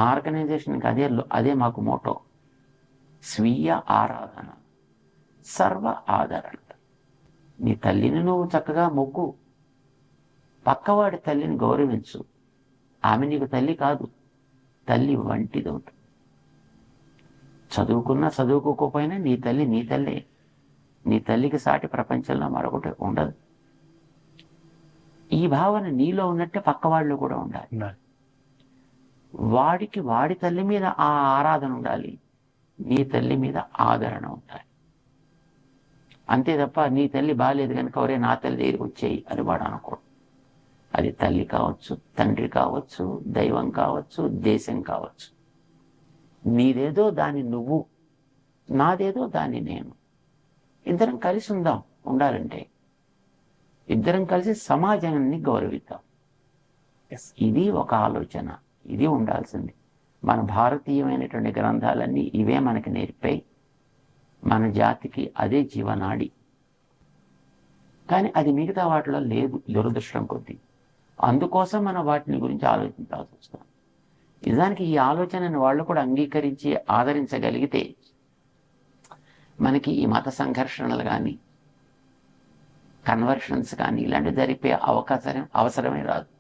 మా ఆర్గనైజేషన్కి అదే మాకు మోటో. స్వీయ ఆరాధన, సర్వ ఆదరణ. నీ తల్లిని నువ్వు చక్కగా మొక్కు, పక్కవాడి తల్లిని గౌరవించు. ఆమె నీకు తల్లి కాదు, తల్లి వంటిది ఉంటుంది. చదువుకున్నా చదువుకోకపోయినా నీ తల్లి నీ తల్లే. నీ తల్లికి సాటి ప్రపంచంలో మరొకటి ఉండదు. ఈ భావన నీలో ఉన్నట్టే పక్కవాళ్ళు కూడా ఉండాలి. వాడికి వాడి తల్లి మీద ఆ ఆరాధన ఉండాలి, నీ తల్లి మీద ఆదరణ ఉండాలి. అంతే తప్ప నీ తల్లి బాగాలేదు కనుక ఒరే నా తల్లి దగ్గరికి వచ్చేయి అని వాడు అనుకోడు. అది తల్లి కావచ్చు, తండ్రి కావచ్చు, దైవం కావచ్చు, దేశం కావచ్చు. నీదేదో దాన్ని నువ్వు, నాదేదో దాన్ని నేను. ఇద్దరం కలిసి ఉండాలంటే ఇద్దరం కలిసి సమాజాన్ని గౌరవిద్దాం. ఇది ఒక ఆలోచన, ఇది ఉండాల్సింది. మన భారతీయమైనటువంటి గ్రంథాలన్నీ ఇవే మనకి నేర్పాయి. మన జాతికి అదే జీవనాడి. కానీ అది మిగతా వాటిలో లేదు, దురదృష్టం కొద్దీ. అందుకోసం మనం వాటిని గురించి ఆలోచించాల్సి వస్తుంది. నిజానికి ఈ ఆలోచనను వాళ్ళు కూడా అంగీకరించి ఆదరించగలిగితే మనకి ఈ మత సంఘర్షణలు కానీ, కన్వర్షన్స్ కానీ ఇలాంటివి జరిపే అవసరమే రాదు.